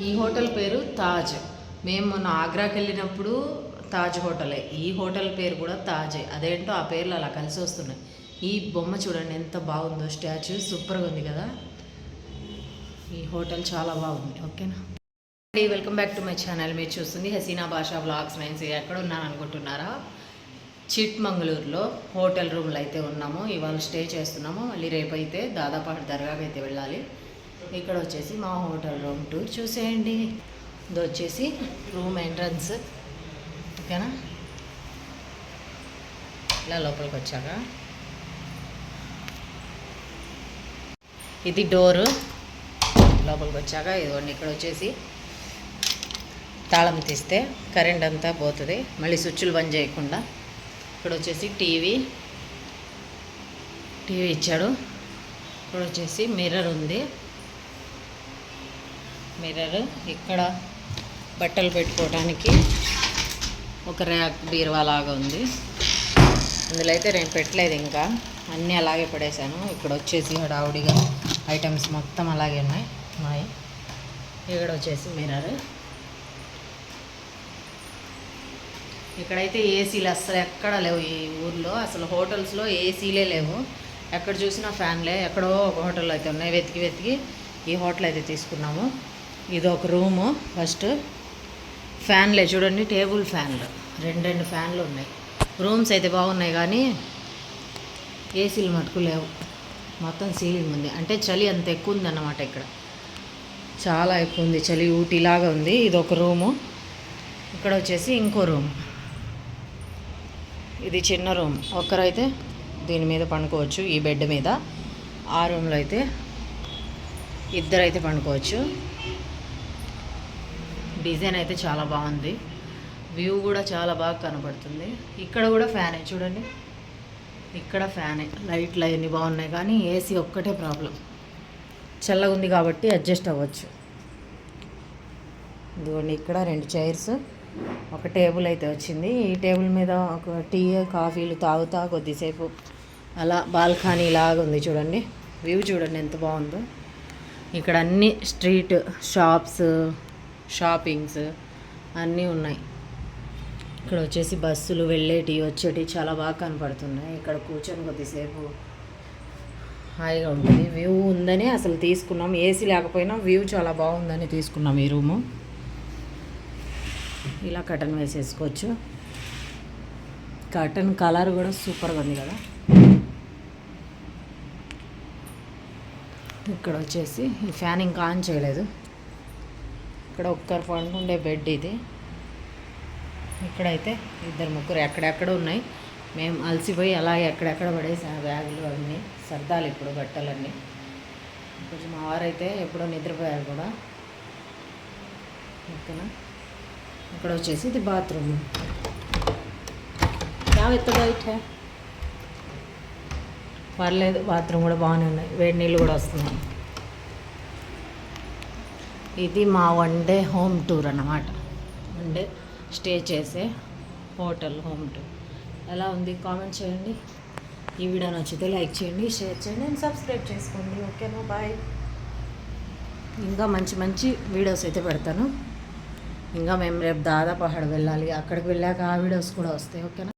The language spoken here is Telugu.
ఈ హోటల్ పేరు తాజ్. మేము మొన్న ఆగ్రాకి వెళ్ళినప్పుడు తాజ్ హోటలే. ఈ హోటల్ పేరు కూడా తాజే. అదేంటో ఆ పేర్లు అలా కలిసి వస్తున్నాయి. ఈ బొమ్మ చూడండి ఎంత బాగుందో, స్టాచ్యూ సూపర్గా ఉంది కదా. ఈ హోటల్ చాలా బాగుంది. ఓకేనా, welcome back to my channel. మీరు చూస్తుంది హసీనా భాషా వ్లాగ్స్. నేను ఎక్కడ ఉన్నాను అనుకుంటున్నారా? చిట్మంగళూరులో హోటల్ రూమ్లో అయితే ఉన్నాము. ఇవాళ స్టే చేస్తున్నాము. మళ్ళీ రేపు అయితే దాదాపాటు దర్గాకి అయితే వెళ్ళాలి. ఇక్కడ వచ్చేసి మా హోటల్ రూమ్ టూర్ చూసేయండి. ఇది వచ్చేసి రూమ్ ఎంట్రన్స్. ఓకేనా, ఇలా లోపలికి వచ్చాక ఇది డోరు. లోపలికి వచ్చాక ఇదిగోండి, ఇక్కడ వచ్చేసి తాళం తీస్తే కరెంట్ అంతా పోతుంది, మళ్ళీ స్విచ్లు బంద్ చేయకుండా. ఇక్కడ వచ్చేసి టీవీ ఇచ్చాడు. ఇక్కడ వచ్చేసి మిర్రర్ ఉంది. మిర్రర్, ఇక్కడ బట్టలు పెట్టుకోవడానికి ఒక ర్యాక్ బీరువా లాగా ఉంది. అందులో అయితే నేను పెట్టలేదు, ఇంకా అన్నీ అలాగే పడేశాను. ఇక్కడ వచ్చేసి హడావుడిగా ఐటమ్స్ మొత్తం అలాగే ఉన్నాయి. ఇక్కడ వచ్చేసి మిర్రర్. ఇక్కడైతే ఏసీలు అస్సలు ఎక్కడ లేవు. ఈ ఊర్లో అసలు హోటల్స్లో ఏసీలే లేవు. ఎక్కడ చూసినా ఫ్యాన్లే. ఎక్కడో ఒక హోటల్ అయితే ఉన్నాయి. వెతికి ఈ హోటల్ అయితే తీసుకున్నాము. ఇది ఒక రూము. ఫస్ట్ ఫ్యాన్లే చూడండి, టేబుల్ ఫ్యాన్లు, రెండు ఫ్యాన్లు ఉన్నాయి. రూమ్స్ అయితే బాగున్నాయి కానీ ఏసీలు మటుకు లేవు. మొత్తం సీలింగ్ ఉంది. అంటే చలి అంత ఎక్కువ ఉందన్నమాట. ఇక్కడ చాలా ఎక్కువ ఉంది చలి, ఊటీలాగా ఉంది. ఇది ఒక రూము. ఇక్కడ వచ్చేసి ఇంకో రూమ్. ఇది చిన్న రూమ్. ఒక్కరైతే దీని మీద పండుకోవచ్చు, ఈ బెడ్ మీద. ఆ రూమ్లో అయితే ఇద్దరైతే పండుకోవచ్చు. డిజైన్ అయితే చాలా బాగుంది. వ్యూ కూడా చాలా బాగా కనపడుతుంది. ఇక్కడ కూడా ఫ్యానే చూడండి, ఇక్కడ ఫ్యానే. లైట్లు అవన్నీ బాగున్నాయి కానీ ఏసీ ఒక్కటే ప్రాబ్లం. చల్లగా ఉంది కాబట్టి అడ్జస్ట్ అవ్వచ్చు. ఇదిగోండి, ఇక్కడ 2 చైర్స్, ఒక టేబుల్ అయితే వచ్చింది. ఈ టేబుల్ మీద ఒక టీ కాఫీలు తాగుతా కొద్దిసేపు అలా బాల్కనీ లాగా ఉంది. చూడండి వ్యూ, చూడండి ఎంత బాగుందో. ఇక్కడ అన్ని స్ట్రీట్ షాప్స్, షాపింగ్స్ అన్నీ ఉన్నాయి. ఇక్కడ వచ్చేసి బస్సులు వెళ్ళేటి వచ్చేటి చాలా బాగా కనపడుతున్నాయి. ఇక్కడ కూర్చొని కొద్దిసేపు హాయిగా ఉంటుంది. వ్యూ ఉందని అసలు తీసుకున్నాం. ఏసీ లేకపోయినా వ్యూ చాలా బాగుందని తీసుకున్నాం ఈ రూము. ఇలా కర్టన్ వేసేసుకోవచ్చు. కర్టన్ కలర్ కూడా సూపర్గా ఉంది కదా. ఇక్కడ వచ్చేసి ఈ ఫ్యాన్ ఇంకా ఆన్ చేయలేదు. ఇక్కడ ఒక్కరు పండుకుండే బెడ్ ఇది. ఇక్కడైతే 2-3 ఎక్కడెక్కడ ఉన్నాయి. మేము అలసిపోయి అలాగే ఎక్కడెక్కడ పడేసి ఆ బ్యాగులు అవన్నీ సర్దాలి ఇప్పుడు బట్టలన్నీ. కొంచెం మా వారైతే ఎప్పుడో నిద్రపోయారు కూడా. ఓకేనా, ఇక్కడ వచ్చేసి ఇది బాత్రూమ్. పర్లేదు, బాత్రూమ్ కూడా బాగానే ఉన్నాయి. వేడి నీళ్ళు కూడా వస్తున్నాయి. ఇది మా 1 డే హోమ్ టూర్ అన్నమాట. 1 డే స్టే చేసే హోటల్ హోమ్ టూర్. ఎలా ఉంది కామెంట్ చేయండి. ఈ వీడియో నచ్చితే లైక్ చేయండి, షేర్ చేయండి అండ్ సబ్స్క్రైబ్ చేసుకోండి. ఓకేనా, బాయ్. ఇంకా మంచి వీడియోస్ అయితే పెడతాను. ఇంకా మేము రేపు దాదాపు వెళ్ళాలి. అక్కడికి వెళ్ళాక ఆ వీడియోస్ కూడా వస్తాయి. ఓకేనా.